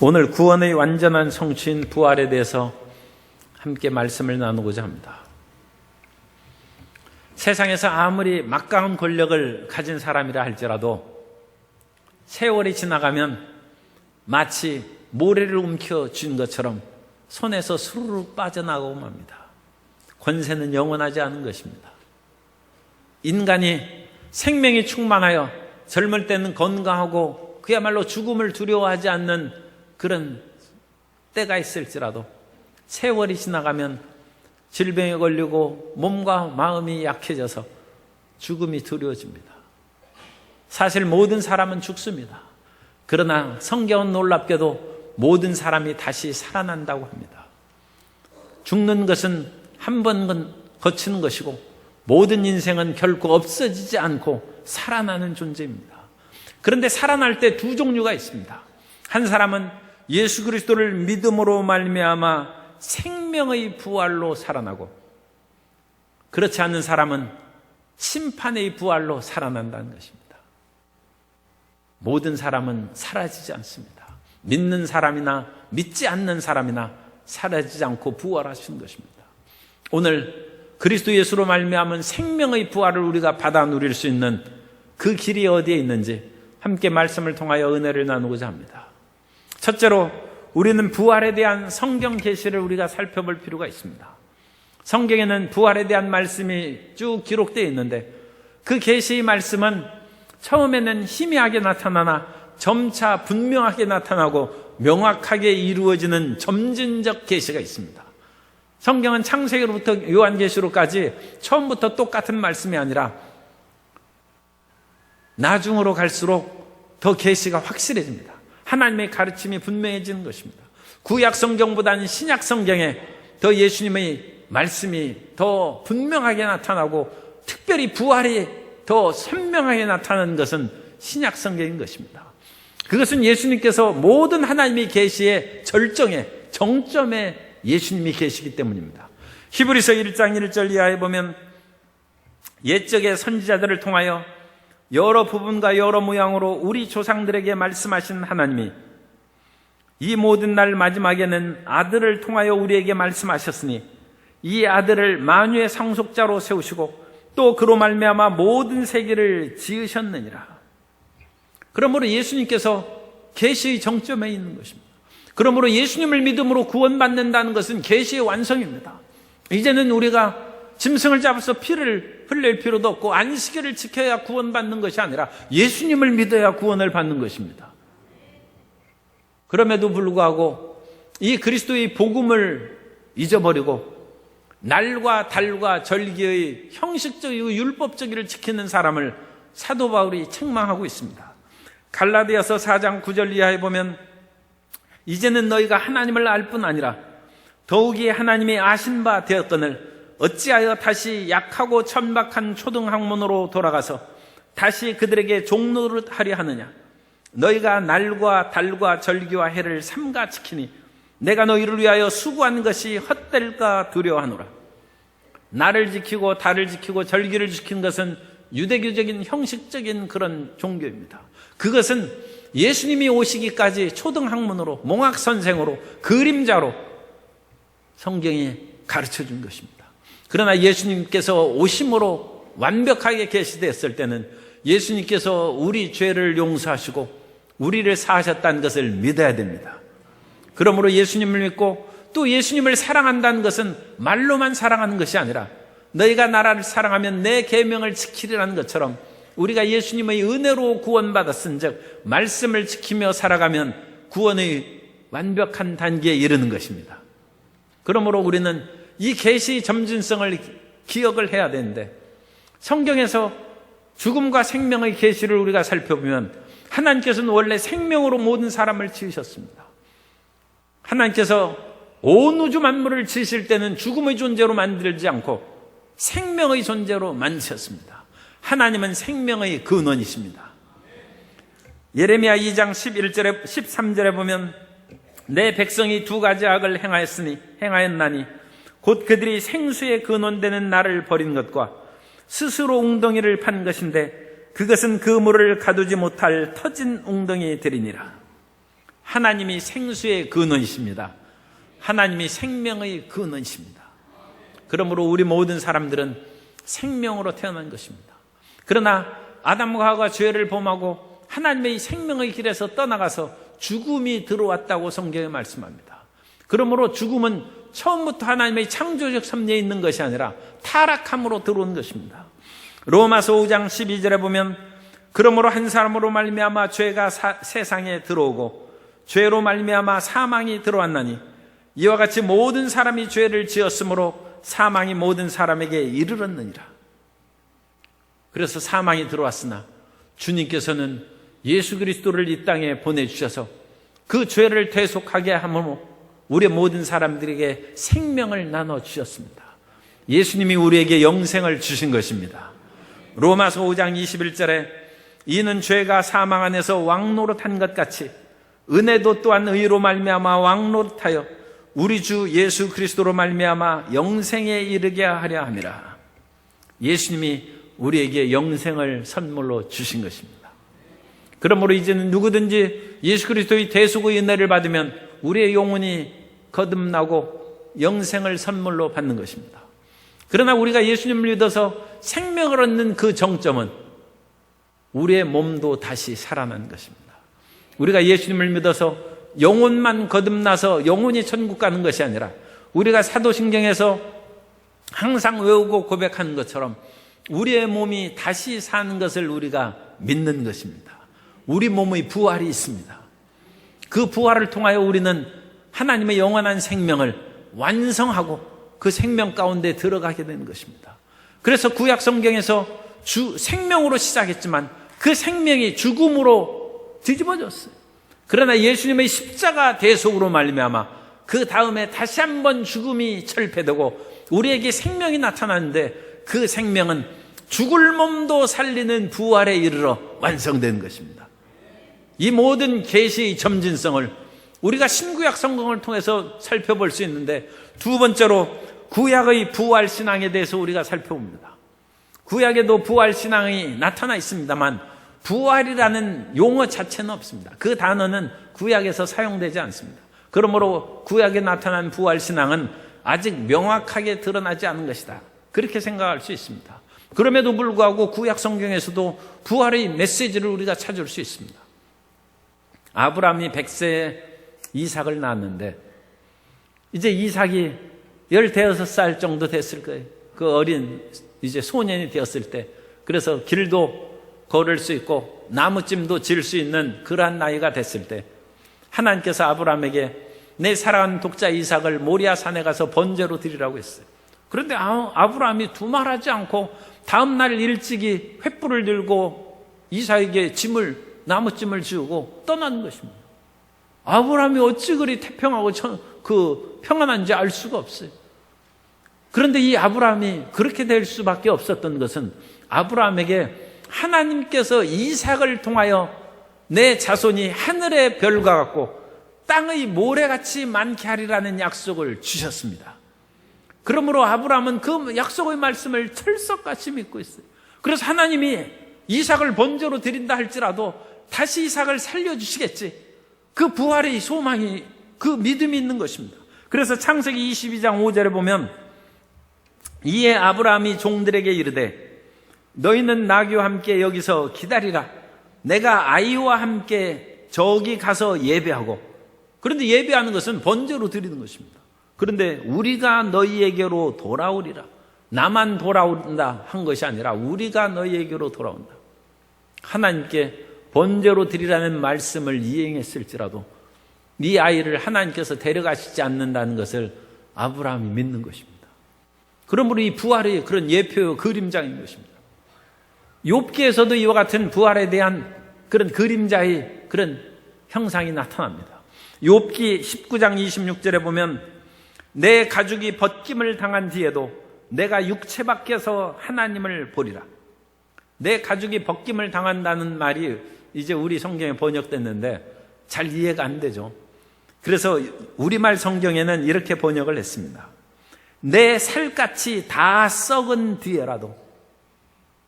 오늘 구원의 완전한 성취인 부활에 대해서 함께 말씀을 나누고자 합니다. 세상에서 아무리 막강한 권력을 가진 사람이라 할지라도 세월이 지나가면 마치 모래를 움켜쥔 것처럼 손에서 스르르 빠져나가고 맙니다. 권세는 영원하지 않은 것입니다. 인간이 생명이 충만하여 젊을 때는 건강하고 그야말로 죽음을 두려워하지 않는 그런 때가 있을지라도 세월이 지나가면 질병에 걸리고 몸과 마음이 약해져서 죽음이 두려워집니다. 사실 모든 사람은 죽습니다. 그러나 성경은 놀랍게도 모든 사람이 다시 살아난다고 합니다. 죽는 것은 한 번 거치는 것이고 모든 인생은 결코 없어지지 않고 살아나는 존재입니다. 그런데 살아날 때 두 종류가 있습니다. 한 사람은 예수 그리스도를 믿음으로 말미암아 생명의 부활로 살아나고, 그렇지 않은 사람은 심판의 부활로 살아난다는 것입니다. 모든 사람은 사라지지 않습니다. 믿는 사람이나 믿지 않는 사람이나 사라지지 않고 부활하신 것입니다. 오늘 그리스도 예수로 말미암은 생명의 부활을 우리가 받아 누릴 수 있는 그 길이 어디에 있는지 함께 말씀을 통하여 은혜를 나누고자 합니다. 첫째로 우리는 부활에 대한 성경 계시를 우리가 살펴볼 필요가 있습니다. 성경에는 부활에 대한 말씀이 쭉 기록되어 있는데 그 계시의 말씀은 처음에는 희미하게 나타나나 점차 분명하게 나타나고 명확하게 이루어지는 점진적 계시가 있습니다. 성경은 창세기로부터 요한계시록까지 처음부터 똑같은 말씀이 아니라 나중으로 갈수록 더 계시가 확실해집니다. 하나님의 가르침이 분명해지는 것입니다. 구약 성경보다는 신약 성경에 더 예수님의 말씀이 더 분명하게 나타나고 특별히 부활이 더 선명하게 나타나는 것은 신약 성경인 것입니다. 그것은 예수님께서 모든 하나님의 계시의 절정에, 정점에 예수님이 계시기 때문입니다. 히브리서 1장 1절 이하에 보면 옛적의 선지자들을 통하여 여러 부분과 여러 모양으로 우리 조상들에게 말씀하신 하나님이 이 모든 날 마지막에는 아들을 통하여 우리에게 말씀하셨으니 이 아들을 만유의 상속자로 세우시고 또 그로 말미암아 모든 세계를 지으셨느니라. 그러므로 예수님께서 계시의 정점에 있는 것입니다. 그러므로 예수님을 믿음으로 구원받는다는 것은 계시의 완성입니다. 이제는 우리가 짐승을 잡아서 피를 흘릴 필요도 없고 안식일을 지켜야 구원받는 것이 아니라 예수님을 믿어야 구원을 받는 것입니다. 그럼에도 불구하고 이 그리스도의 복음을 잊어버리고 날과 달과 절기의 형식적이고 율법적이를 지키는 사람을 사도 바울이 책망하고 있습니다. 갈라디아서 4장 9절 이하에 보면 이제는 너희가 하나님을 알 뿐 아니라 더욱이 하나님이 아신 바 되었거늘 어찌하여 다시 약하고 천박한 초등학문으로 돌아가서 다시 그들에게 종노릇 하려 하느냐. 너희가 날과 달과 절기와 해를 삼가 지키니 내가 너희를 위하여 수고한 것이 헛될까 두려워하노라. 날을 지키고 달을 지키고 절기를 지키는 것은 유대교적인 형식적인 그런 종교입니다. 그것은 예수님이 오시기까지 초등학문으로, 몽학선생으로, 그림자로 성경이 가르쳐준 것입니다. 그러나 예수님께서 오심으로 완벽하게 계시되었을 때는 예수님께서 우리 죄를 용서하시고 우리를 사하셨다는 것을 믿어야 됩니다. 그러므로 예수님을 믿고 또 예수님을 사랑한다는 것은 말로만 사랑하는 것이 아니라 너희가 나를 사랑하면 내 계명을 지키리라는 것처럼 우리가 예수님의 은혜로 구원받았은즉 말씀을 지키며 살아가면 구원의 완벽한 단계에 이르는 것입니다. 그러므로 우리는 이 계시의 점진성을 기억을 해야 되는데 성경에서 죽음과 생명의 계시를 우리가 살펴보면 하나님께서는 원래 생명으로 모든 사람을 지으셨습니다. 하나님께서 온 우주 만물을 지으실 때는 죽음의 존재로 만들지 않고 생명의 존재로 만드셨습니다. 하나님은 생명의 근원이십니다. 예레미야 2장 11절에 13절에 보면 내 백성이 두 가지 악을 행하였나니 곧 그들이 생수의 근원되는 나를 버린 것과 스스로 웅덩이를 판 것인데 그것은 그 물을 가두지 못할 터진 웅덩이 되리니라. 하나님이 생수의 근원이십니다. 하나님이 생명의 근원이십니다. 그러므로 우리 모든 사람들은 생명으로 태어난 것입니다. 그러나 아담과 하와가 죄를 범하고 하나님의 생명의 길에서 떠나가서 죽음이 들어왔다고 성경에 말씀합니다. 그러므로 죽음은 처음부터 하나님의 창조적 섭리에 있는 것이 아니라 타락함으로 들어온 것입니다. 로마서 5장 12절에 보면 그러므로 한 사람으로 말미암아 죄가 세상에 들어오고 죄로 말미암아 사망이 들어왔나니 이와 같이 모든 사람이 죄를 지었으므로 사망이 모든 사람에게 이르렀느니라. 그래서 사망이 들어왔으나 주님께서는 예수 그리스도를 이 땅에 보내주셔서 그 죄를 대속하게 함으로 우리 모든 사람들에게 생명을 나눠주셨습니다. 예수님이 우리에게 영생을 주신 것입니다. 로마서 5장 21절에 이는 죄가 사망 안에서 왕노릇한 것 같이 은혜도 또한 의로 말미암아 왕노릇하여 우리 주 예수 그리스도로 말미암아 영생에 이르게 하려 함이라. 예수님이 우리에게 영생을 선물로 주신 것입니다. 그러므로 이제는 누구든지 예수 그리스도의 대속의 은혜를 받으면 우리의 영혼이 거듭나고 영생을 선물로 받는 것입니다. 그러나 우리가 예수님을 믿어서 생명을 얻는 그 정점은 우리의 몸도 다시 살아난 것입니다. 우리가 예수님을 믿어서 영혼만 거듭나서 영혼이 천국 가는 것이 아니라 우리가 사도신경에서 항상 외우고 고백하는 것처럼 우리의 몸이 다시 사는 것을 우리가 믿는 것입니다. 우리 몸의 부활이 있습니다. 그 부활을 통하여 우리는 하나님의 영원한 생명을 완성하고 그 생명 가운데 들어가게 되는 것입니다. 그래서 구약 성경에서 생명으로 시작했지만 그 생명이 죽음으로 뒤집어졌어요. 그러나 예수님의 십자가 대속으로 말미암아 그 다음에 다시 한번 죽음이 철폐되고 우리에게 생명이 나타나는데 그 생명은 죽을 몸도 살리는 부활에 이르러 완성된 것입니다. 이 모든 계시의 점진성을 우리가 신구약 성경을 통해서 살펴볼 수 있는데 두 번째로 구약의 부활 신앙에 대해서 우리가 살펴봅니다. 구약에도 부활 신앙이 나타나 있습니다만 부활이라는 용어 자체는 없습니다. 그 단어는 구약에서 사용되지 않습니다. 그러므로 구약에 나타난 부활 신앙은 아직 명확하게 드러나지 않은 것이다. 그렇게 생각할 수 있습니다. 그럼에도 불구하고 구약 성경에서도 부활의 메시지를 우리가 찾을 수 있습니다. 아브라함이 100세에 이삭을 낳았는데 이제 이삭이 15살 정도 됐을 거예요. 그 어린 이제 소년이 되었을 때, 그래서 길도 걸을 수 있고 나무찜도 질 수 있는 그러한 나이가 됐을 때 하나님께서 아브라함에게 내 사랑하는 독자 이삭을 모리아 산에 가서 번제로 드리라고 했어요. 그런데 아브라함이 두말하지 않고 다음 날 일찍이 횃불을 들고 이삭에게 나무찜을 지우고 떠나는 것입니다. 아브라함이 어찌 그리 태평하고 평안한지 알 수가 없어요. 그런데 이 아브라함이 그렇게 될 수밖에 없었던 것은 아브라함에게 하나님께서 이삭을 통하여 내 자손이 하늘의 별과 같고 땅의 모래같이 많게 하리라는 약속을 주셨습니다. 그러므로 아브라함은 그 약속의 말씀을 철석같이 믿고 있어요. 그래서 하나님이 이삭을 번제로 드린다 할지라도 다시 이삭을 살려주시겠지. 그 부활의 소망이, 그 믿음이 있는 것입니다. 그래서 창세기 22장 5절에 보면 이에 아브라함이 종들에게 이르되 너희는 나귀와 함께 여기서 기다리라. 내가 아이와 함께 저기 가서 예배하고. 그런데 예배하는 것은 번제로 드리는 것입니다. 그런데 우리가 너희에게로 돌아오리라. 나만 돌아온다 한 것이 아니라 우리가 너희에게로 돌아온다. 하나님께 번제로 드리라는 말씀을 이행했을지라도 네 아이를 하나님께서 데려가시지 않는다는 것을 아브라함이 믿는 것입니다. 그러므로 이 부활의 그런 예표요 그림자인 것입니다. 욥기에서도 이와 같은 부활에 대한 그런 그림자의 그런 형상이 나타납니다. 욥기 19장 26절에 보면 내 가죽이 벗김을 당한 뒤에도 내가 육체 밖에서 하나님을 보리라. 내 가죽이 벗김을 당한다는 말이 이제 우리 성경에 번역됐는데 잘 이해가 안 되죠. 그래서 우리말 성경에는 이렇게 번역을 했습니다. 내 살갗이 다 썩은 뒤에라도,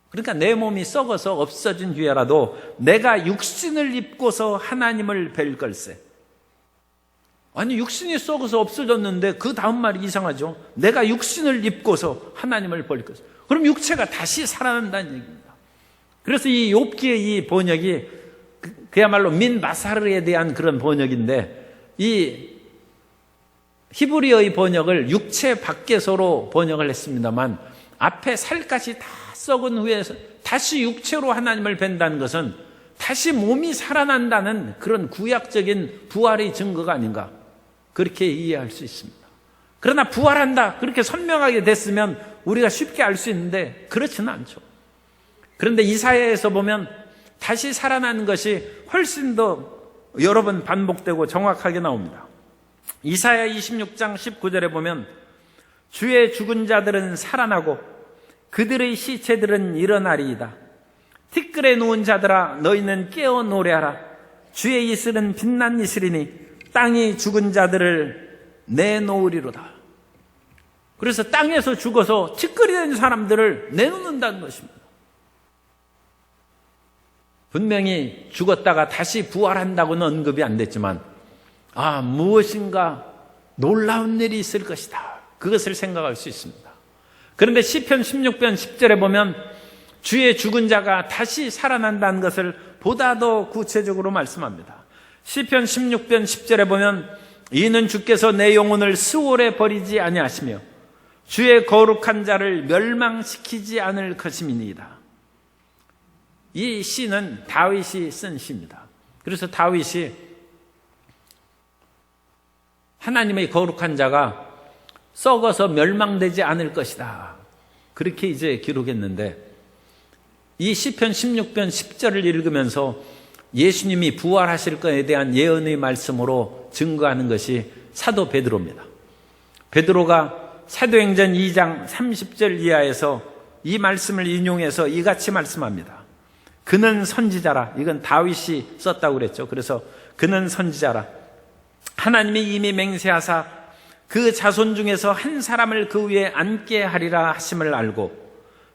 그러니까 내 몸이 썩어서 없어진 뒤에라도 내가 육신을 입고서 하나님을 뵐 걸세. 아니, 육신이 썩어서 없어졌는데 그 다음 말이 이상하죠. 내가 육신을 입고서 하나님을 볼 것이다. 그럼 육체가 다시 살아난다는 얘기입니다. 그래서 이 욥기의 이 번역이 그야말로 민 마사르에 대한 그런 번역인데, 이 히브리어의 번역을 육체 밖에서로 번역을 했습니다만, 앞에 살갗이 다 썩은 후에 다시 육체로 하나님을 뵌다는 것은 다시 몸이 살아난다는 그런 구약적인 부활의 증거가 아닌가, 그렇게 이해할 수 있습니다. 그러나 부활한다 그렇게 선명하게 됐으면 우리가 쉽게 알 수 있는데 그렇지는 않죠. 그런데 이사야에서 보면 다시 살아나는 것이 훨씬 더 여러 번 반복되고 정확하게 나옵니다. 이사야 26장 19절에 보면 주의 죽은 자들은 살아나고 그들의 시체들은 일어나리이다. 티끌에 누운 자들아 너희는 깨어 노래하라. 주의 이슬은 빛난 이슬이니 땅이 죽은 자들을 내놓으리로다. 그래서 땅에서 죽어서 티끌이 된 사람들을 내놓는다는 것입니다. 분명히 죽었다가 다시 부활한다고는 언급이 안 됐지만, 무엇인가 놀라운 일이 있을 것이다, 그것을 생각할 수 있습니다. 그런데 시편 16편 10절에 보면 주의 죽은 자가 다시 살아난다는 것을 보다 더 구체적으로 말씀합니다. 시편 16편 10절에 보면 이는 주께서 내 영혼을 스올에 버리지 아니하시며 주의 거룩한 자를 멸망시키지 않을 것임이니이다. 이 시는 다윗이 쓴 시입니다. 그래서 다윗이 하나님의 거룩한 자가 썩어서 멸망되지 않을 것이다, 그렇게 이제 기록했는데, 이 시편 16편 10절을 읽으면서 예수님이 부활하실 것에 대한 예언의 말씀으로 증거하는 것이 사도 베드로입니다. 베드로가 사도행전 2장 30절 이하에서 이 말씀을 인용해서 이같이 말씀합니다. 그는 선지자라. 이건 다윗이 썼다고 그랬죠. 그래서 그는 선지자라. 하나님이 이미 맹세하사 그 자손 중에서 한 사람을 그 위에 앉게 하리라 하심을 알고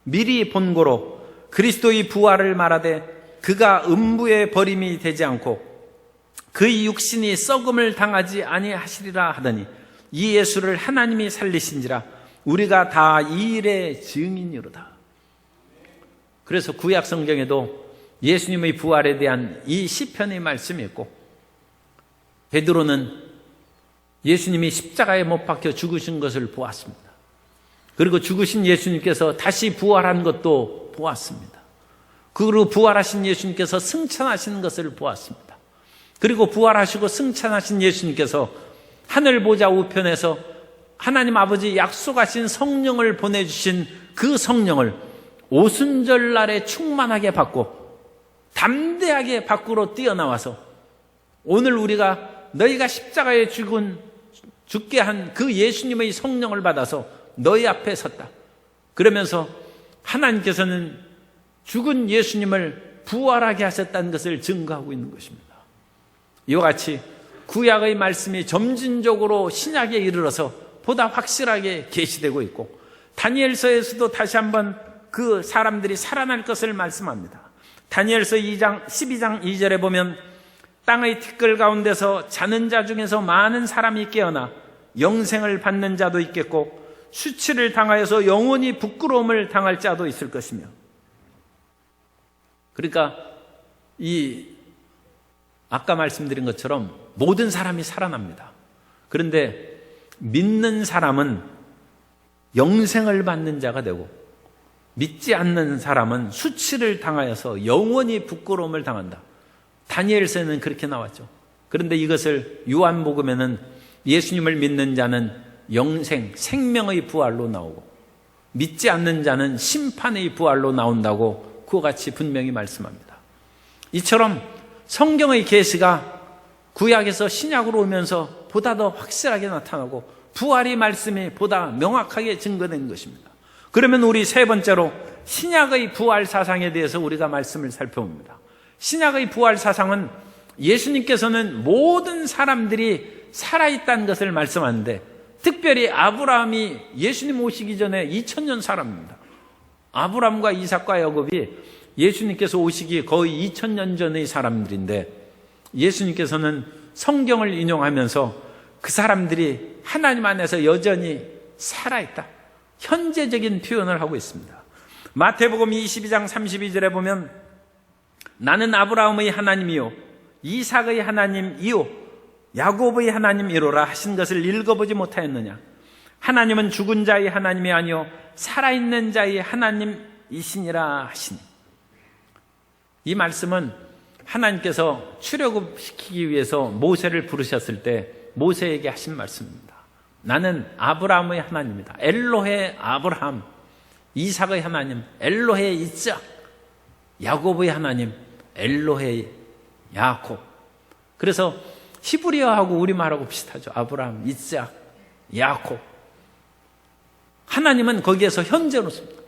미리 본고로 그리스도의 부활을 말하되 그가 음부에 버림이 되지 않고 그의 육신이 썩음을 당하지 아니하시리라 하더니 이 예수를 하나님이 살리신지라 우리가 다 이 일의 증인이로다. 그래서 구약 성경에도 예수님의 부활에 대한 이 시편의 말씀이 있고, 베드로는 예수님이 십자가에 못 박혀 죽으신 것을 보았습니다. 그리고 죽으신 예수님께서 다시 부활한 것도 보았습니다. 그리고 부활하신 예수님께서 승천하시는 것을 보았습니다. 그리고 부활하시고 승천하신 예수님께서 하늘 보좌 우편에서 하나님 아버지 약속하신 성령을 보내주신 그 성령을 오순절날에 충만하게 받고 담대하게 밖으로 뛰어나와서 오늘 우리가 너희가 십자가에 죽게 한 그 예수님의 성령을 받아서 너희 앞에 섰다. 그러면서 하나님께서는 죽은 예수님을 부활하게 하셨다는 것을 증거하고 있는 것입니다. 이와 같이 구약의 말씀이 점진적으로 신약에 이르러서 보다 확실하게 계시되고 있고, 다니엘서에서도 다시 한번 그 사람들이 살아날 것을 말씀합니다. 다니엘서 12장 2절에 보면 땅의 티끌 가운데서 자는 자 중에서 많은 사람이 깨어나 영생을 받는 자도 있겠고 수치를 당하여서 영원히 부끄러움을 당할 자도 있을 것이며. 그러니까 아까 말씀드린 것처럼 모든 사람이 살아납니다. 그런데 믿는 사람은 영생을 받는 자가 되고 믿지 않는 사람은 수치를 당하여서 영원히 부끄러움을 당한다. 다니엘서에는 그렇게 나왔죠. 그런데 이것을 요한복음에는 예수님을 믿는 자는 영생, 생명의 부활로 나오고 믿지 않는 자는 심판의 부활로 나온다고 그와 같이 분명히 말씀합니다. 이처럼 성경의 계시가 구약에서 신약으로 오면서 보다 더 확실하게 나타나고 부활의 말씀이 보다 명확하게 증거된 것입니다. 그러면 우리 세 번째로 신약의 부활 사상에 대해서 우리가 말씀을 살펴봅니다. 신약의 부활 사상은 예수님께서는 모든 사람들이 살아있다는 것을 말씀하는데, 특별히 아브라함이 예수님 오시기 전에 2000년 사람입니다. 아브라함과 이삭과 야곱이 예수님께서 오시기 거의 2000년 전의 사람들인데, 예수님께서는 성경을 인용하면서 그 사람들이 하나님 안에서 여전히 살아있다. 현재적인 표현을 하고 있습니다. 마태복음 22장 32절에 보면 나는 아브라함의 하나님이요 이삭의 하나님이요 야곱의 하나님이로라 하신 것을 읽어보지 못하였느냐. 하나님은 죽은 자의 하나님이 아니요 살아있는 자의 하나님이시니라 하시니. 이 말씀은 하나님께서 출애굽시키기 위해서 모세를 부르셨을 때 모세에게 하신 말씀입니다. 나는 아브라함의 하나님이다. 엘로헤 아브라함, 이삭의 하나님 엘로헤 이삭, 야곱의 하나님 엘로헤 야곱. 그래서 히브리어하고 우리말하고 비슷하죠. 아브라함, 이삭, 야곱. 하나님은 거기에서 현재로 씁니다.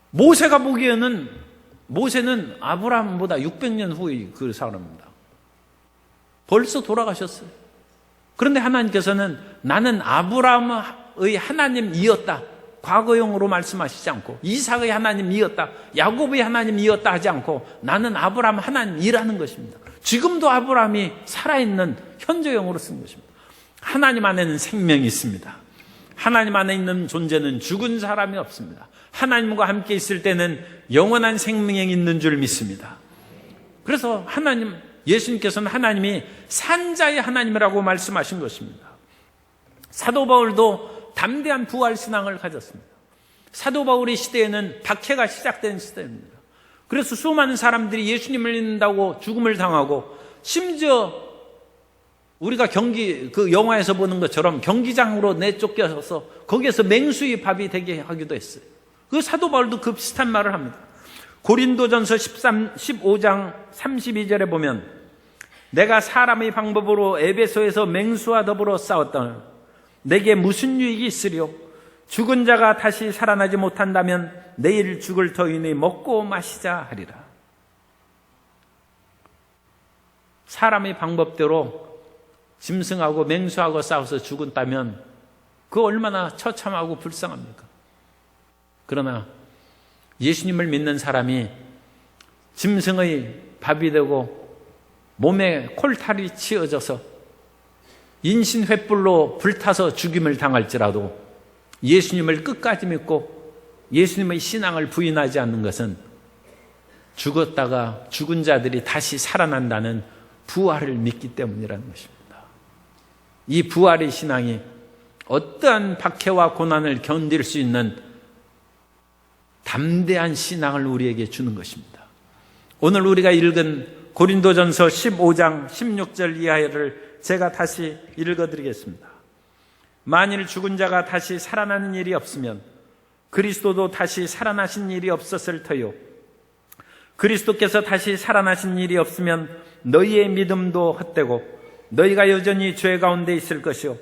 모세가 보기에는 모세는 아브라함보다 600년 후의 그 사람입니다. 벌써 돌아가셨어요. 그런데 하나님께서는 나는 아브라함의 하나님이었다. 과거형으로 말씀하시지 않고 이삭의 하나님이었다. 야곱의 하나님이었다 하지 않고 나는 아브라함 하나님이라는 것입니다. 지금도 아브라함이 살아있는 현재형으로 쓴 것입니다. 하나님 안에는 생명이 있습니다. 하나님 안에 있는 존재는 죽은 사람이 없습니다. 하나님과 함께 있을 때는 영원한 생명이 있는 줄 믿습니다. 그래서 예수님께서는 하나님이 산자의 하나님이라고 말씀하신 것입니다. 사도 바울도 담대한 부활 신앙을 가졌습니다. 사도 바울의 시대에는 박해가 시작된 시대입니다. 그래서 수많은 사람들이 예수님을 믿는다고 죽음을 당하고, 심지어 우리가 그 영화에서 보는 것처럼 경기장으로 내쫓겨서 거기에서 맹수의 밥이 되게 하기도 했어요. 그 사도 바울도 그 비슷한 말을 합니다. 고린도전서 15장 32절에 보면 내가 사람의 방법으로 에베소에서 맹수와 더불어 싸웠다. 내게 무슨 유익이 있으리요? 죽은 자가 다시 살아나지 못한다면 내일 죽을 터이니 먹고 마시자 하리라. 사람의 방법대로 짐승하고 맹수하고 싸워서 죽었다면 그 얼마나 처참하고 불쌍합니까? 그러나 예수님을 믿는 사람이 짐승의 밥이 되고 몸에 콜탈이 치어져서 인신 횃불로 불타서 죽임을 당할지라도 예수님을 끝까지 믿고 예수님의 신앙을 부인하지 않는 것은 죽었다가 죽은 자들이 다시 살아난다는 부활을 믿기 때문이라는 것입니다. 이 부활의 신앙이 어떠한 박해와 고난을 견딜 수 있는 담대한 신앙을 우리에게 주는 것입니다. 오늘 우리가 읽은 고린도전서 15장 16절 이하를 제가 다시 읽어드리겠습니다. 만일 죽은 자가 다시 살아나는 일이 없으면 그리스도도 다시 살아나신 일이 없었을 터요. 그리스도께서 다시 살아나신 일이 없으면 너희의 믿음도 헛되고 너희가 여전히 죄 가운데 있을 것이요.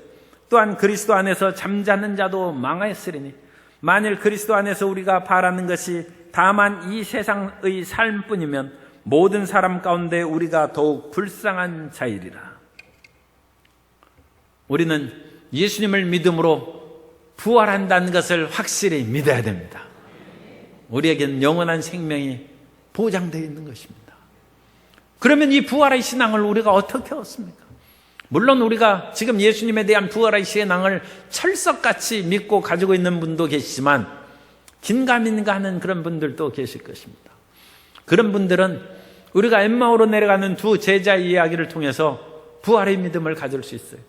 또한 그리스도 안에서 잠자는 자도 망하였으리니 만일 그리스도 안에서 우리가 바라는 것이 다만 이 세상의 삶뿐이면 모든 사람 가운데 우리가 더욱 불쌍한 자이리라. 우리는 예수님을 믿음으로 부활한다는 것을 확실히 믿어야 됩니다. 우리에게는 영원한 생명이 보장되어 있는 것입니다. 그러면 이 부활의 신앙을 우리가 어떻게 얻습니까? 물론 우리가 지금 예수님에 대한 부활의 신앙을 철석같이 믿고 가지고 있는 분도 계시지만 긴가민가 하는 그런 분들도 계실 것입니다. 그런 분들은 우리가 엠마오로 내려가는 두 제자의 이야기를 통해서 부활의 믿음을 가질 수 있어요.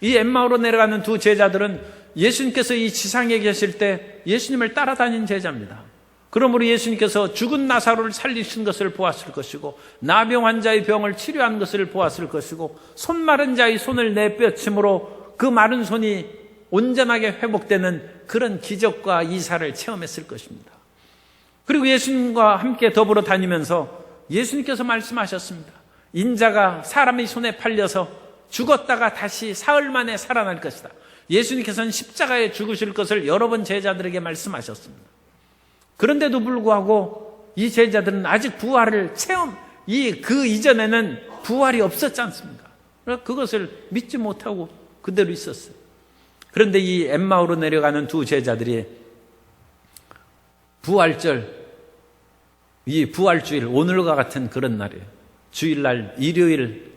이 엠마오로 내려가는 두 제자들은 예수님께서 이 지상에 계실 때 예수님을 따라다닌 제자입니다. 그러므로 예수님께서 죽은 나사로를 살리신 것을 보았을 것이고 나병 환자의 병을 치료한 것을 보았을 것이고 손 마른 자의 손을 내빼침으로 그 마른 손이 온전하게 회복되는 그런 기적과 이사를 체험했을 것입니다. 그리고 예수님과 함께 더불어 다니면서 예수님께서 말씀하셨습니다. 인자가 사람의 손에 팔려서 죽었다가 다시 사흘 만에 살아날 것이다. 예수님께서는 십자가에 죽으실 것을 여러 번 제자들에게 말씀하셨습니다. 그런데도 불구하고 이 제자들은 아직 부활을 그 이전에는 부활이 없었지 않습니까? 그것을 믿지 못하고 그대로 있었어요. 그런데 이 엠마오로 내려가는 두 제자들이 이 부활주일, 오늘과 같은 그런 날이에요. 주일날 일요일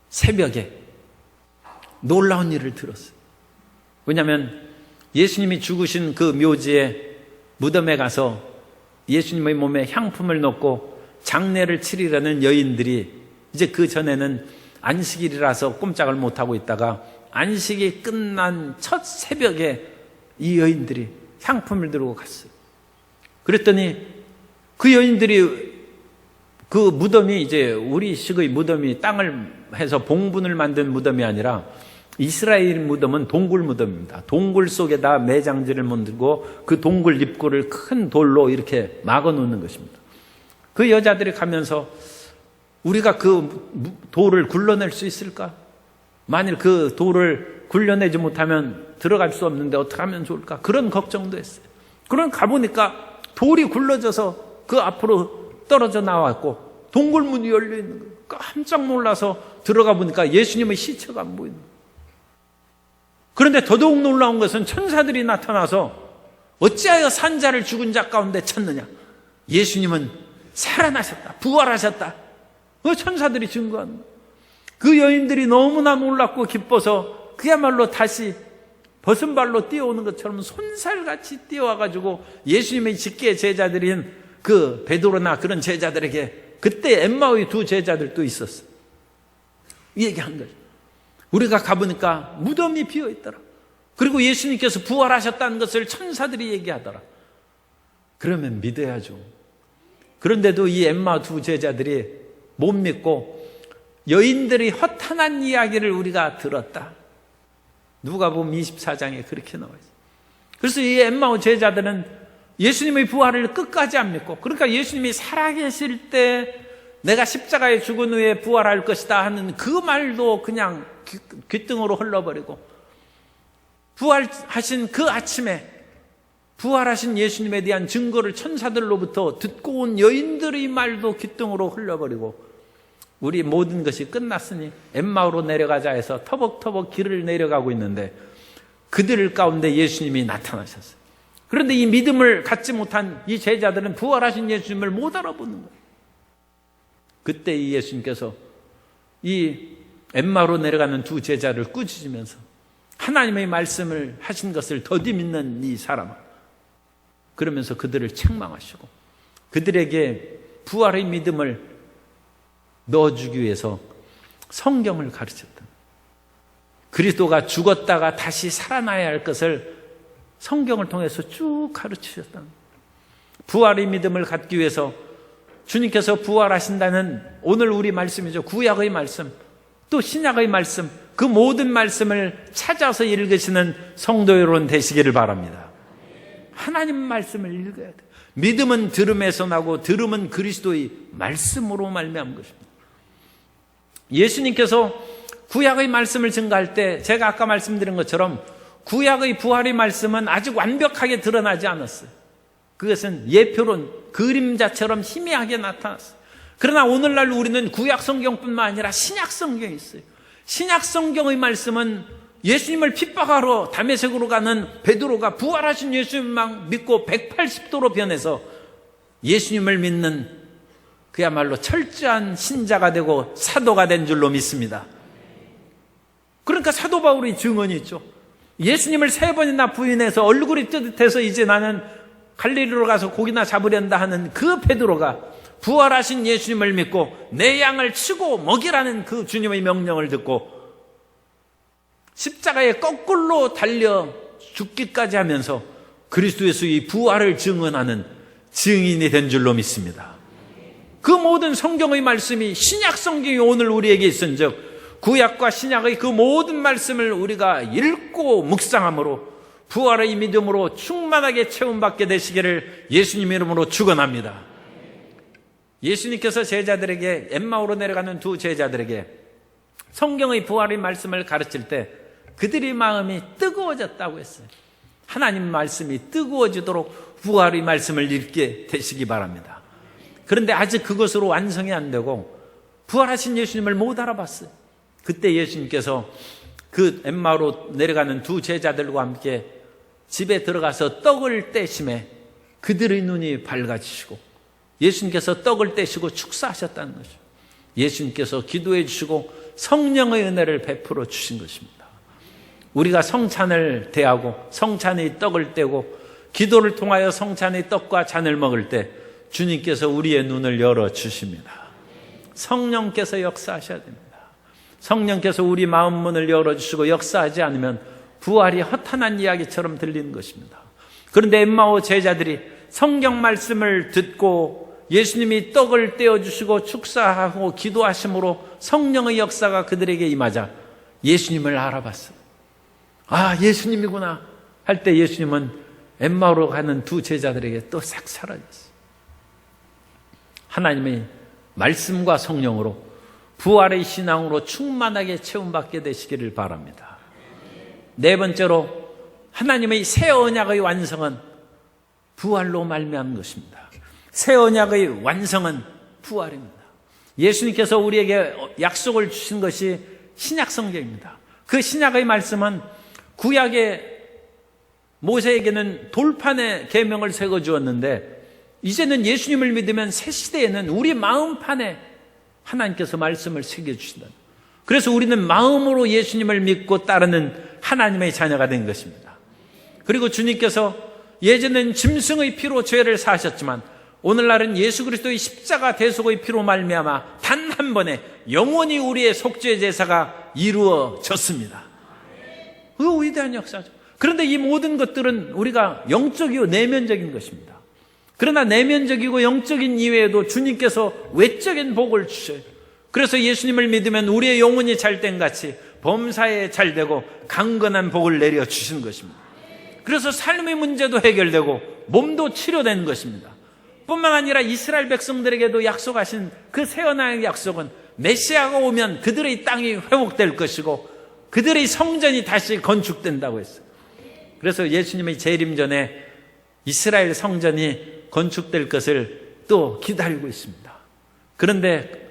새벽에 놀라운 일을 들었어요. 왜냐하면 예수님이 죽으신 그 묘지에 무덤에 가서 예수님의 몸에 향품을 넣고 장례를 치르려는 여인들이 이제 그 전에는 안식일이라서 꼼짝을 못하고 있다가 안식이 끝난 첫 새벽에 이 여인들이 향품을 들고 갔어요. 그랬더니 그 여인들이 그 무덤이 이제 우리식의 무덤이 땅을 해서 봉분을 만든 무덤이 아니라 이스라엘 무덤은 동굴 무덤입니다. 동굴 속에다 매장지를 만들고 그 동굴 입구를 큰 돌로 이렇게 막아 놓는 것입니다. 그 여자들이 가면서 우리가 그 돌을 굴러낼 수 있을까? 만일 그 돌을 굴려내지 못하면 들어갈 수 없는데 어떻게 하면 좋을까? 그런 걱정도 했어요. 그럼 가보니까 돌이 굴러져서 그 앞으로 떨어져 나왔고 동굴문이 열려있는 거예요. 깜짝 놀라서 들어가 보니까 예수님의 시체가 안 보이는 거예요. 그런데 더더욱 놀라운 것은 천사들이 나타나서 어찌하여 산자를 죽은 자 가운데 찾느냐? 예수님은 살아나셨다. 부활하셨다. 그 천사들이 증거하는 거예요. 그 여인들이 너무나 놀랍고 기뻐서 그야말로 다시 벗은 발로 뛰어오는 것처럼 손살같이 뛰어와가지고 예수님의 직계 제자들인 그 베드로나 그런 제자들에게 그때 엠마오의 두 제자들도 있었어. 얘기한 거죠. 우리가 가보니까 무덤이 비어있더라. 그리고 예수님께서 부활하셨다는 것을 천사들이 얘기하더라. 그러면 믿어야죠. 그런데도 이 엠마 두 제자들이 못 믿고 여인들이 허탄한 이야기를 우리가 들었다. 누가복음 24장에 그렇게 나와 있어요. 그래서 이 엠마오 제자들은 예수님의 부활을 끝까지 안 믿고, 그러니까 예수님이 살아계실 때 내가 십자가에 죽은 후에 부활할 것이다 하는 그 말도 그냥 귓등으로 흘러버리고, 부활하신 그 아침에 부활하신 예수님에 대한 증거를 천사들로부터 듣고 온 여인들의 말도 귓등으로 흘러버리고, 우리 모든 것이 끝났으니 엠마오로 내려가자 해서 터벅터벅 길을 내려가고 있는데 그들 가운데 예수님이 나타나셨어요. 그런데 이 믿음을 갖지 못한 이 제자들은 부활하신 예수님을 못 알아보는 거예요. 그때 이 예수님께서 이 엠마오로 내려가는 두 제자를 꾸짖으면서 하나님의 말씀을 하신 것을 더디 믿는 이 사람, 그러면서 그들을 책망하시고 그들에게 부활의 믿음을 넣어주기 위해서 성경을 가르쳤다. 그리스도가 죽었다가 다시 살아나야 할 것을 성경을 통해서 쭉 가르치셨다. 부활의 믿음을 갖기 위해서 주님께서 부활하신다는 오늘 우리 말씀이죠. 구약의 말씀, 또 신약의 말씀, 그 모든 말씀을 찾아서 읽으시는 성도 여러분 되시기를 바랍니다. 하나님 말씀을 읽어야 돼요. 믿음은 들음에서 나고 들음은 그리스도의 말씀으로 말미암은 것입니다. 예수님께서 구약의 말씀을 증거할 때 제가 아까 말씀드린 것처럼 구약의 부활의 말씀은 아직 완벽하게 드러나지 않았어요. 그것은 예표론, 그림자처럼 희미하게 나타났어요. 그러나 오늘날 우리는 구약 성경뿐만 아니라 신약 성경이 있어요. 신약 성경의 말씀은 예수님을 핍박하러 다메섹으로 가는 베드로가 부활하신 예수님만 믿고 180도로 변해서 예수님을 믿는 그야말로 철저한 신자가 되고 사도가 된 줄로 믿습니다. 그러니까 사도 바울의 증언이 있죠. 예수님을 3번이나 부인해서 얼굴이 뜨뜻해서 이제 나는 갈릴리로 가서 고기나 잡으련다 하는 그 베드로가 부활하신 예수님을 믿고 내 양을 치고 먹이라는 그 주님의 명령을 듣고 십자가에 거꾸로 달려 죽기까지 하면서 그리스도 예수의 부활을 증언하는 증인이 된 줄로 믿습니다. 그 모든 성경의 말씀이 신약 성경이 오늘 우리에게 있은즉 구약과 신약의 그 모든 말씀을 우리가 읽고 묵상함으로 부활의 믿음으로 충만하게 체험받게 되시기를 예수님 이름으로 축원합니다. 예수님께서 제자들에게 엠마오로 내려가는 두 제자들에게 성경의 부활의 말씀을 가르칠 때 그들의 마음이 뜨거워졌다고 했어요. 하나님 말씀이 뜨거워지도록 부활의 말씀을 읽게 되시기 바랍니다. 그런데 아직 그것으로 완성이 안 되고 부활하신 예수님을 못 알아봤어요. 그때 예수님께서 그 엠마오로 내려가는 두 제자들과 함께 집에 들어가서 떡을 떼심에 그들의 눈이 밝아지시고 예수님께서 떡을 떼시고 축사하셨다는 것이죠. 예수님께서 기도해 주시고 성령의 은혜를 베풀어 주신 것입니다. 우리가 성찬을 대하고 성찬의 떡을 떼고 기도를 통하여 성찬의 떡과 잔을 먹을 때 주님께서 우리의 눈을 열어주십니다. 성령께서 역사하셔야 됩니다. 성령께서 우리 마음 문을 열어주시고 역사하지 않으면 부활이 허탄한 이야기처럼 들리는 것입니다. 그런데 엠마오 제자들이 성경 말씀을 듣고 예수님이 떡을 떼어주시고 축사하고 기도하심으로 성령의 역사가 그들에게 임하자 예수님을 알아봤어요. 아, 예수님이구나 할 때 예수님은 엠마오로 가는 두 제자들에게 또 싹 사라졌어요. 하나님의 말씀과 성령으로 부활의 신앙으로 충만하게 체험받게 되시기를 바랍니다. 네 번째로 하나님의 새 언약의 완성은 부활로 말미암은 것입니다. 새 언약의 완성은 부활입니다. 예수님께서 우리에게 약속을 주신 것이 신약 성경입니다. 그 신약의 말씀은 구약의 모세에게는 돌판에 계명을 새겨 주었는데 이제는 예수님을 믿으면 새 시대에는 우리 마음판에 하나님께서 말씀을 새겨 주신다. 그래서 우리는 마음으로 예수님을 믿고 따르는 하나님의 자녀가 된 것입니다. 그리고 주님께서 예전엔 짐승의 피로 죄를 사하셨지만 오늘날은 예수 그리스도의 십자가 대속의 피로 말미암아 단 한 번에 영원히 우리의 속죄 제사가 이루어졌습니다. 그 위대한 역사죠. 그런데 이 모든 것들은 우리가 영적이고 내면적인 것입니다. 그러나 내면적이고 영적인 이외에도 주님께서 외적인 복을 주셔요. 그래서 예수님을 믿으면 우리의 영혼이 잘된 같이 범사에 잘되고 강건한 복을 내려주시는 것입니다. 그래서 삶의 문제도 해결되고 몸도 치료되는 것입니다. 뿐만 아니라 이스라엘 백성들에게도 약속하신 그 새 언약의 약속은 메시아가 오면 그들의 땅이 회복될 것이고 그들의 성전이 다시 건축된다고 했어요. 그래서 예수님의 재림 전에 이스라엘 성전이 건축될 것을 또 기다리고 있습니다. 그런데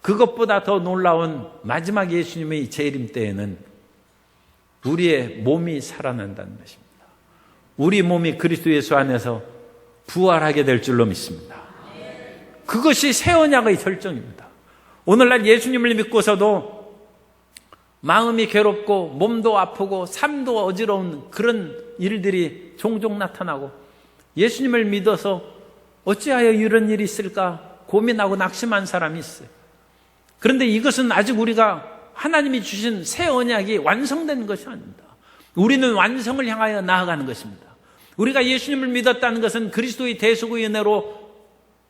그것보다 더 놀라운 마지막 예수님의 재림 때에는 우리의 몸이 살아난다는 것입니다. 우리 몸이 그리스도 예수 안에서 부활하게 될 줄로 믿습니다. 그것이 새 언약의 결정입니다. 오늘날 예수님을 믿고서도 마음이 괴롭고 몸도 아프고 삶도 어지러운 그런 일들이 종종 나타나고 예수님을 믿어서 어찌하여 이런 일이 있을까 고민하고 낙심한 사람이 있어요. 그런데 이것은 아직 우리가 하나님이 주신 새 언약이 완성된 것이 아닙니다. 우리는 완성을 향하여 나아가는 것입니다. 우리가 예수님을 믿었다는 것은 그리스도의 대속의 은혜로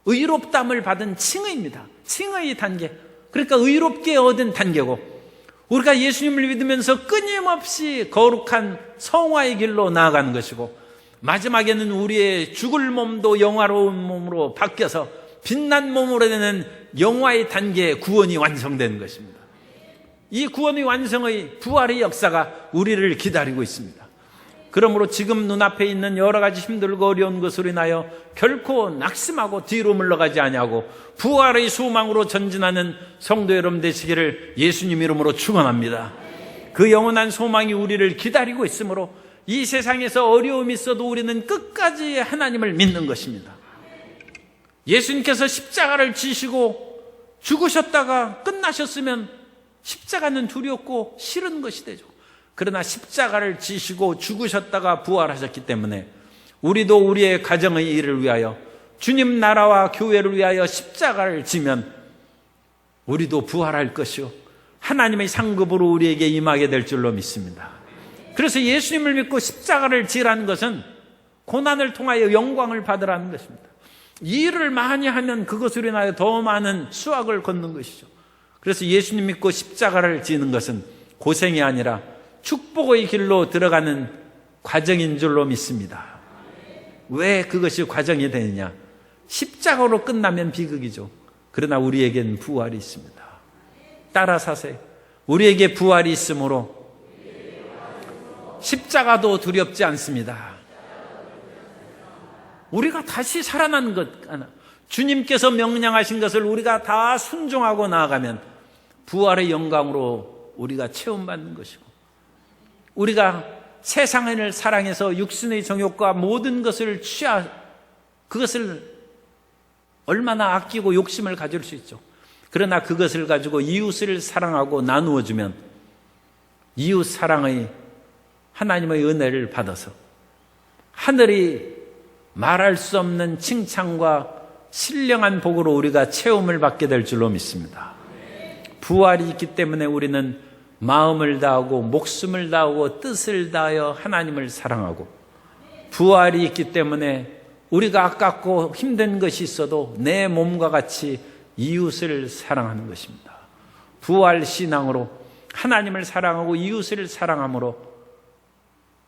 의롭담을 받은 칭의입니다. 칭의의 단계. 그러니까 의롭게 얻은 단계고 우리가 예수님을 믿으면서 끊임없이 거룩한 성화의 길로 나아가는 것이고 마지막에는 우리의 죽을 몸도 영화로운 몸으로 바뀌어서 빛난 몸으로 되는 영화의 단계의 구원이 완성되는 것입니다. 이 구원의 완성의 부활의 역사가 우리를 기다리고 있습니다. 그러므로 지금 눈앞에 있는 여러 가지 힘들고 어려운 것으로 인하여 결코 낙심하고 뒤로 물러가지 아니하고 부활의 소망으로 전진하는 성도 여러분 되시기를 예수님 이름으로 축원합니다. 그 영원한 소망이 우리를 기다리고 있으므로 이 세상에서 어려움이 있어도 우리는 끝까지 하나님을 믿는 것입니다. 예수님께서 십자가를 지시고 죽으셨다가 끝나셨으면 십자가는 두렵고 싫은 것이 되죠. 그러나 십자가를 지시고 죽으셨다가 부활하셨기 때문에 우리도 우리의 가정의 일을 위하여 주님 나라와 교회를 위하여 십자가를 지면 우리도 부활할 것이요 하나님의 상급으로 우리에게 임하게 될 줄로 믿습니다. 그래서 예수님을 믿고 십자가를 지라는 것은 고난을 통하여 영광을 받으라는 것입니다. 이 일을 많이 하면 그것으로 인하여 더 많은 수확을 거두는 것이죠. 그래서 예수님 믿고 십자가를 지는 것은 고생이 아니라 축복의 길로 들어가는 과정인 줄로 믿습니다. 왜 그것이 과정이 되느냐? 십자가로 끝나면 비극이죠. 그러나 우리에겐 부활이 있습니다. 따라 사세요. 우리에게 부활이 있으므로 십자가도 두렵지 않습니다. 우리가 다시 살아나는 것 하나, 주님께서 명령하신 것을 우리가 다 순종하고 나아가면 부활의 영광으로 우리가 체험받는 것이고 우리가 세상을 사랑해서 육신의 정욕과 모든 것을 그것을 얼마나 아끼고 욕심을 가질 수 있죠. 그러나 그것을 가지고 이웃을 사랑하고 나누어주면 이웃 사랑의 하나님의 은혜를 받아서 하늘이 말할 수 없는 칭찬과 신령한 복으로 우리가 체험을 받게 될 줄로 믿습니다. 부활이 있기 때문에 우리는 마음을 다하고 목숨을 다하고 뜻을 다하여 하나님을 사랑하고, 부활이 있기 때문에 우리가 아깝고 힘든 것이 있어도 내 몸과 같이 이웃을 사랑하는 것입니다. 부활 신앙으로 하나님을 사랑하고 이웃을 사랑함으로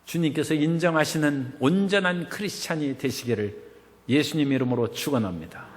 주님께서 인정하시는 온전한 크리스찬이 되시기를 예수님 이름으로 축원합니다.